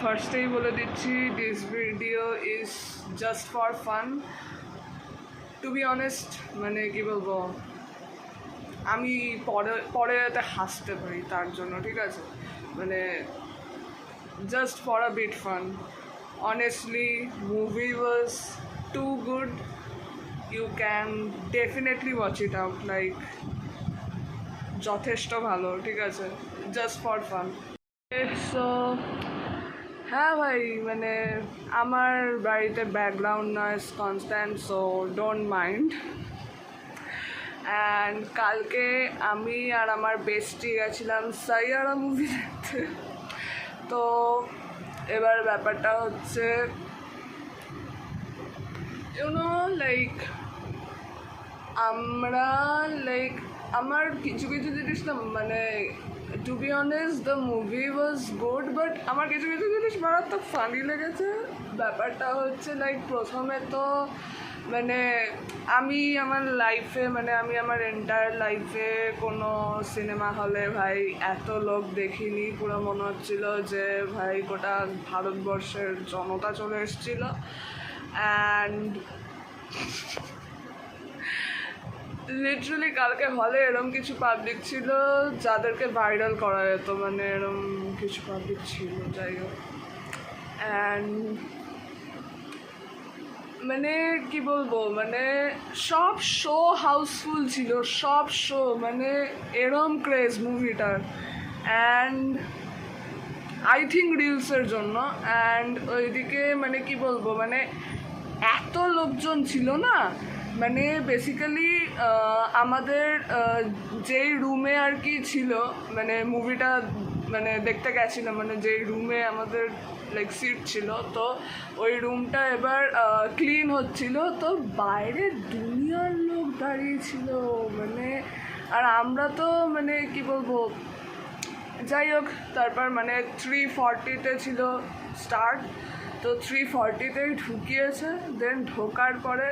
ফার্স্টেই বলে দিচ্ছি, this video is just for fun. To be honest, মানে কি বলবো, আমি পরে এতে হাসতে পারি তার জন্য, ঠিক আছে? মানে just for a bit fun. Honestly, movie was too good. You can definitely watch it out. Like যথেষ্ট ভালো, ঠিক আছে? Just for fun. সো হ্যাঁ ভাই, মানে আমার বাড়িতে background noise constant, so don't mind. And কালকে আমি আর আমার বেস্টি গেছিলাম সাইয়ারা মুভি দেখতে। তো এবার ব্যাপারটা হচ্ছে, ইউনো লাইক আমার কিছু কিছু জিনিস না, মানে to be honest the movie was good, but আমার কিছু কিছু জিনিস মারাত্মক ফানি লেগেছে। ব্যাপারটা হচ্ছে লাইক প্রথমে তো মানে আমি আমার এন্টায়ার লাইফে কোনো সিনেমা হলে ভাই এত লোক দেখিনি। পুরো মনে হচ্ছিল যে ভাই গোটা ভারতবর্ষের জনতা চলে এসেছিল। অ্যান্ড লিটারালি কালকে হলে এরম কিছু পাবলিক ছিল যাদেরকে ভাইরাল করা যেত, মানে এরম কিছু পাবলিক ছিল, যাই হোক। অ্যান্ড মানে কি বলবো, মানে সব শো হাউসফুল ছিল, সব শো, মানে এরম ক্রেজ মুভিটার। অ্যান্ড আই থিঙ্ক রিলসের জন্য। অ্যান্ড ওইদিকে মানে কি বলবো, মানে এত লোকজন ছিল না, মানে বেসিক্যালি আমাদের যেই রুমে আর কি ছিল, মানে মুভিটা মানে দেখতে গেছিলাম, মানে যেই রুমে আমাদের লাইক সিট ছিল, তো ওই রুমটা এবার ক্লিন হচ্ছিল, তো বাইরে দুনিয়ার লোক দাঁড়িয়েছিল, মানে আর আমরা তো মানে কি বলবো, যাই হোক। তারপর মানে 3:40 ছিল স্টার্ট, তো 3:40তেই ঢুকিয়েছে। দেন ঢোকার পরে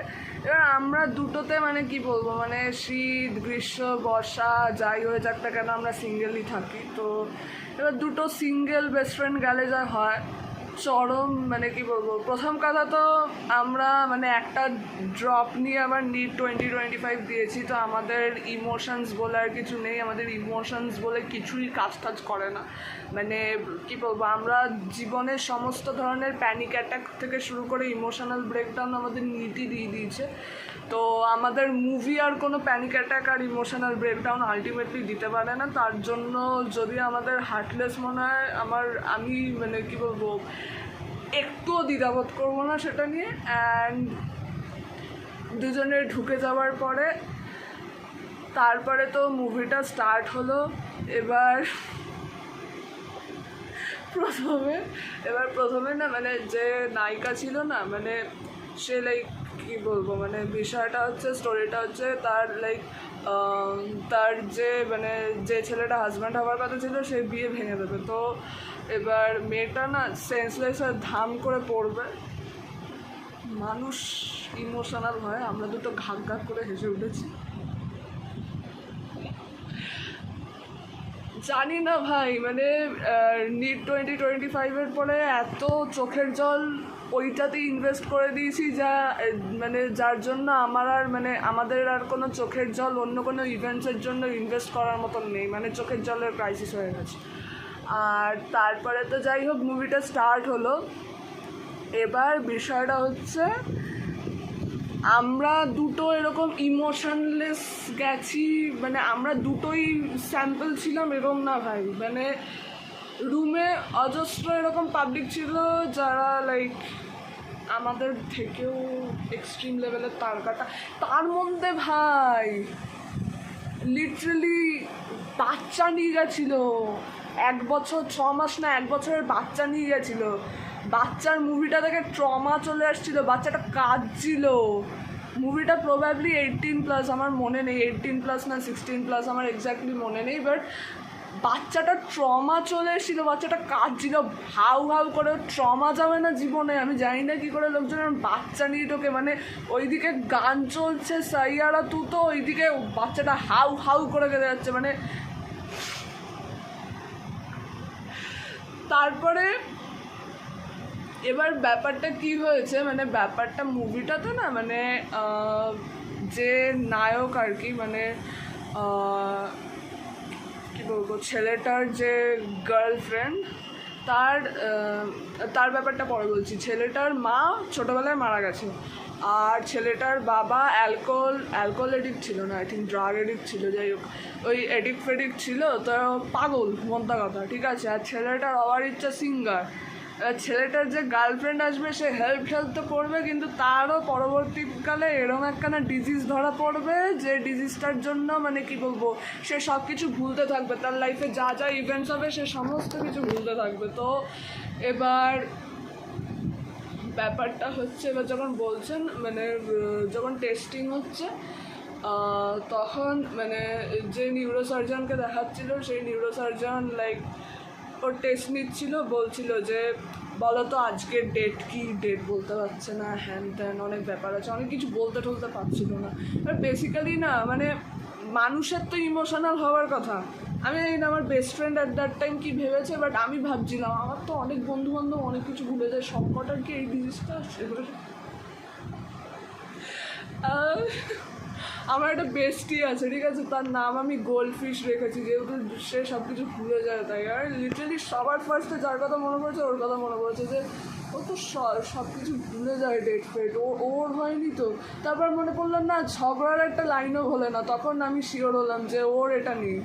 এবার আমরা দুটোতে মানে কি বলবো, মানে শীত গ্রীষ্ম বর্ষা যাই হয়ে যাক না কেন আমরা সিঙ্গেলই থাকি। তো এবার দুটো সিঙ্গেল বেস্ট ফ্রেন্ড গেলে যা হয় চরম, মানে কি বলবো, প্রথম কথা তো আমরা মানে একটা ড্রপ নিয়ে আবার নিট 20-25 দিয়েছি, তো আমাদের ইমোশনস বলে আর কিছু নেই, আমাদের ইমোশনস বলে কিছুই কাজ করে না। মানে কি বলবো, আমরা জীবনের সমস্ত ধরনের প্যানিক অ্যাটাক থেকে শুরু করে ইমোশনাল ব্রেকডাউন আমাদের নিটই দিয়ে দিয়েছে। তো আমাদের মুভি আর কোনো প্যানিক অ্যাটাক আর ইমোশনাল ব্রেকডাউন আলটিমেটলি দিতে পারে না। তার জন্য যদি আমাদের হার্টলেস মনে হয়, আমি মানে কি বলবো, একটুও দ্বিধাবোধ করবো না সেটা নিয়ে। অ্যান্ড দুজনে ঢুকে যাওয়ার পরে তারপরে তো মুভিটা স্টার্ট হলো। এবার প্রথমে না, মানে যে নায়িকা ছিল না, মানে সে লাইক কী বলবো, মানে বিষয়টা হচ্ছে, স্টোরিটা হচ্ছে তার লাইক তার যে ছেলেটা হাজব্যান্ড হওয়ার কথা ছিল সে বিয়ে ভেঙে দেবে। তো এবার মেয়েটা না সেন্সলেস হয়ে ধাম করে পড়বে। মানুষ ইমোশনাল হয়, আমরা দুটো ঘাক ঘাক করে হেসে উঠেছি। জানি না ভাই, মানে নিট 20-25 পরে এত চোখের জল ওইটাতে ইনভেস্ট করে দিয়েছি মানে যার জন্য আমাদের আর কোনো চোখের জল অন্য কোনো ইভেন্টসের জন্য ইনভেস্ট করার মতন নেই, মানে চোখের জলের ক্রাইসিস হয়ে গেছে। আর তারপরে তো যাই হোক মুভিটা স্টার্ট হলো। এবার বিষয়টা হচ্ছে আমরা দুটো এরকম ইমোশনলেস গেছি, মানে আমরা দুটোই স্যাম্পল ছিলাম এরকম না ভাই, মানে রুমে অজস্র এরকম পাবলিক ছিল যারা লাইক আমাদের থেকেও এক্সট্রিম লেভেলের তার কাটা। তার মধ্যে ভাই লিটারালি বাচ্চা নিয়ে গেছিলো, 1 বছর 6 মাস না 1 বছরের বাচ্চা নিয়ে গেছিলো। বাচ্চার মুভিটা দেখে ট্রমা চলে আসছিলো, বাচ্চাটা কাঁদছিল। মুভিটা প্রবাবলি 18+, আমার মনে নেই 18+ না 16+, আমার এক্স্যাক্টলি মনে নেই, বাট বাচ্চাটা ট্রমা চলে এসেছিলো, বাচ্চাটা কাঁদছিল হাউ হাউ করে। ট্রমা যাবে না জীবনে, আমি জানি না কী করে লোকজনের বাচ্চা নিয়ে ঢোকে। মানে ওইদিকে গান চলছে সাইয়ারা তু, তো ওইদিকে বাচ্চাটা হাউ হাউ করে কেঁদে যাচ্ছে। মানে তারপরে এবার ব্যাপারটা কি হয়েছে, মানে ব্যাপারটা মুভিটাতে না, মানে যে নায়ক আর কি, মানে কী বলবো, ছেলেটার যে গার্লফ্রেন্ড, তার তার ব্যাপারটা পরে বলছি। ছেলেটার মা ছোটোবেলায় মারা গেছে, আর ছেলেটার বাবা অ্যালকোহল এডিক্ট ছিল না, আই থিঙ্ক ড্রাগ এডিক্ট ছিল, যাই হোক ওই এডিক্ট ফেডিক্ট ছিল, তো পাগল মোদ্দা কথা, ঠিক আছে। আর ছেলেটার হওয়ার ইচ্ছা সিঙ্গার। ছেলেটার যে গার্লফ্রেন্ড আসবে সে হেল্প তো করবে, কিন্তু তারও পরবর্তীকালে এরকম একখানা ডিজিজ ধরা পড়বে, যে ডিজিজটার জন্য মানে কি বলবো, সে সব কিছু ভুলতে থাকবে, তার লাইফে যা যা ইভেন্টস হবে সে সমস্ত কিছু ভুলতে থাকবে। তো এবার ব্যাপারটা হচ্ছে, এবার যখন বলছেন মানে যখন টেস্টিং হচ্ছে, তখন মানে যে নিউরোসার্জনকে দেখাচ্ছিল সেই নিউরোসার্জন লাইক ওর টেস্ট নিচ্ছিল, বলছিল যে বলো তো আজকের ডেট কি, ডেট বলতে পারছে না, হ্যান ত্যান অনেক ব্যাপার আছে, অনেক কিছু বলতে টলতে পারছিল না। আর বেসিক্যালি না, মানে মানুষের তো ইমোশনাল হওয়ার কথা। আমি জানি না আমার best friend at that time কী ভেবেছে, বাট আমি ভাবছিলাম আমার তো অনেক বন্ধুবান্ধব অনেক কিছু ভুলে যায়, সবকটার কি এই ডিজিজটা আসছে। আমার একটা বেস্টি আছে, ঠিক আছে, তার নাম আমি গোল্ড ফিশ রেখেছি, যেহেতু সে সব কিছু ভুলে যায় তাই। আর লিটারালি সবার ফার্স্টে যার কথা মনে পড়েছে ওর কথা মনে পড়েছে, যে ও তো সব কিছু ভুলে যায়, ডেট ফেট ওর হয়নি তো। তারপর মনে পড়লো না, ঝগড়ার একটা লাইনও হলে না, তখন আমি শিওর হলাম যে ওর এটা নেই।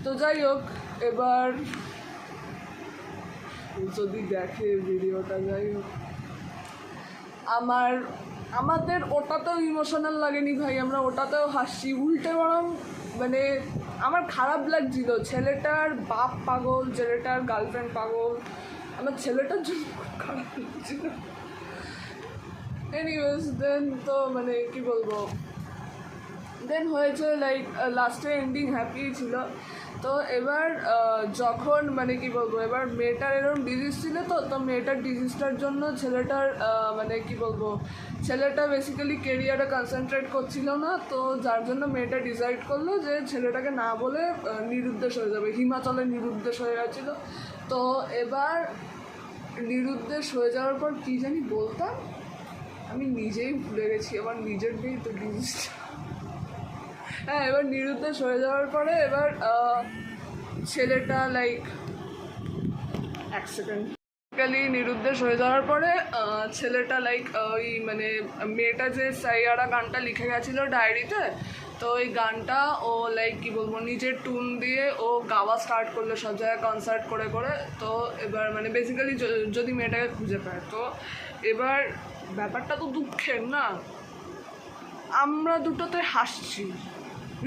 তো যাই হোক, এবার যদি দেখে ভিডিওটা, যাই হোক, আমাদের ওটাতেও ইমোশনাল লাগেনি ভাই, আমরা ওটাতেও হাসছি, উল্টে বরং মানে আমার খারাপ লাগছিল। ছেলেটার বাপ পাগল, ছেলেটার গার্লফ্রেন্ড পাগল, আমার ছেলেটার জন্য খুব খারাপ লাগছিল। এনিওয়েজ দেন তো মানে কি বলবো, দেন হয়েছে লাইক লাস্টে এন্ডিং হ্যাপি ছিল। তো এবার যখন মানে কি বলবো, এবার মেয়েটার এরকম ডিজিজ ছিল, তো মেয়েটার ডিজিজটার জন্য ছেলেটার মানে কি বলবো, ছেলেটা বেসিক্যালি কেরিয়ারে কনসেন্ট্রেট করছিল না, তো যার জন্য মেয়েটা ডিসাইড করলো যে ছেলেটাকে না বলে নিরুদ্দেশ হয়ে যাবে, হিমাচলে নিরুদ্দেশ হয়ে গেছিলো। তো এবার নিরুদ্দেশ হয়ে যাওয়ার পর কী জানি বলতাম, আমি নিজেই ভুলে গেছি, আমার নিজের দিয়েই তো ডিজিজটা। হ্যাঁ, এবার নিরুদ্দেশ হয়ে যাওয়ার পরে এবার ছেলেটা লাইক এক সেকেন্ড নিরুদ্দেশ হয়ে যাওয়ার পরে ছেলেটা লাইক ওই মানে মেয়েটা যে সাইয়ারা গানটা লিখে গেছিলো ডায়েরিতে, তো ওই গানটা ও লাইক কী বলবো নিজের টুন দিয়ে ও গাওয়া স্টার্ট করলো সব জায়গায় কনসার্ট করে করে। তো এবার মানে বেসিক্যালি যদি মেয়েটাকে খুঁজে পায়, তো এবার ব্যাপারটা তো দুঃখের না, আমরা দুটোতে হাসছি,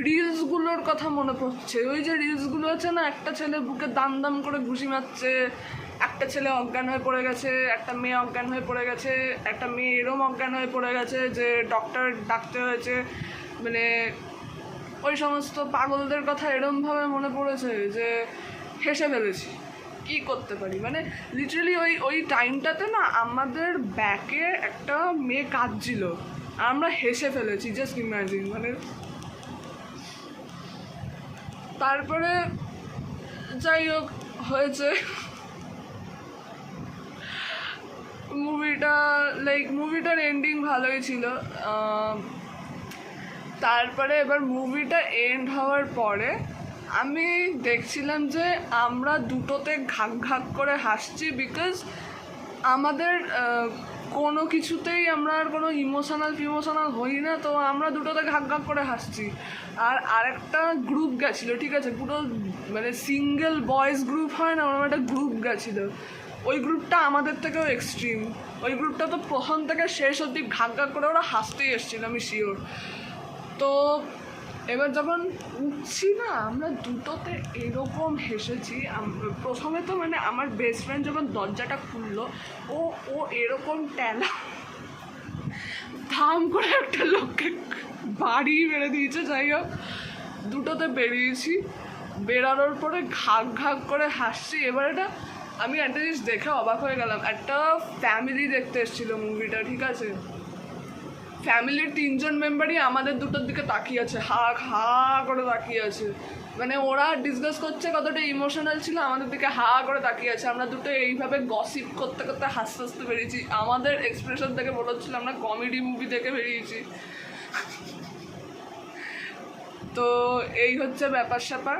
রিলসগুলোর কথা মনে পড়ছে, ওই যে রিলসগুলো আছে না, একটা ছেলে বুকে দাম দাম করে ঘুষি মারছে, একটা ছেলে অজ্ঞান হয়ে পড়ে গেছে, একটা মেয়ে অজ্ঞান হয়ে পড়ে গেছে, একটা মেয়ে এরম অজ্ঞান হয়ে পড়ে গেছে যে ডক্টর ডাকতে হয়েছে, মানে ওই সমস্ত পাগলদের কথা এরমভাবে মনে পড়েছে যে হেসে ফেলেছি। কী করতে পারি, মানে লিটারালি ওই টাইমটাতে না আমাদের ব্যাকে একটা মেয়ে কাঁদছিল, আমরা হেসে ফেলেছি, জাস্ট ইম্যাজিন। মানে তারপরে যাই হোক হয়েছে, মুভিটার এন্ডিং ভালোই ছিল। তারপরে এবার মুভিটা এন্ড হওয়ার পরে আমি দেখছিলাম যে আমরা দুটোতে ঘাক ঘাক করে হাসছি, বিকজ আমাদের কোনো কিছুতেই আমরা আর কোনো ইমোশনাল হই না, তো আমরা দুটোতে ঘাক ঘাক করে হাসছি। আর আরেকটা গ্রুপ গেছিলো, ঠিক আছে, পুরো মানে সিঙ্গেল বয়েজ গ্রুপ হয় না, ওরকম একটা গ্রুপ গেছিলো, ওই গ্রুপটা আমাদের থেকেও এক্সট্রিম। ওই গ্রুপটা তো প্রথম থেকে শেষ অবধি ঘাক ঘাক করে ওরা হাসতেই এসছিল, আমি শিওর। তো এবার যখন উঠছি না, আমরা দুটোতে এরকম হেসেছি। প্রথমে তো মানে আমার বেস্ট ফ্রেন্ড যখন দরজাটা খুললো, ও এরকম ট্যালা ধাম করে একটা লোককে বাড়ি মেরে দিয়েছে। যাই হোক, দুটোতে বেরিয়েছি, বেরানোর পরে ঘাক ঘাক করে হাসছি। এবার এটা আমি একটা জিনিস দেখে অবাক হয়ে গেলাম, একটা ফ্যামিলি দেখতে এসেছিলো মুভিটা, ঠিক আছে, ফ্যামিলির 3জন মেম্বারই আমাদের দুটোর দিকে তাকিয়ে আছে, হা হা করে তাকিয়ে আছে। মানে ওরা ডিসকাস করছে কতটা ইমোশনাল ছিল, আমাদের দিকে হা করে তাকিয়ে আছে। আমরা দুটো এইভাবে গসিপ করতে করতে হাসতে হাসতে বেরিয়েছি। আমাদের এক্সপ্রেশন দেখে মনে হচ্ছিল আমরা কমেডি মুভি দেখে বেরিয়েছি। তো এই হচ্ছে ব্যাপার স্যাপার।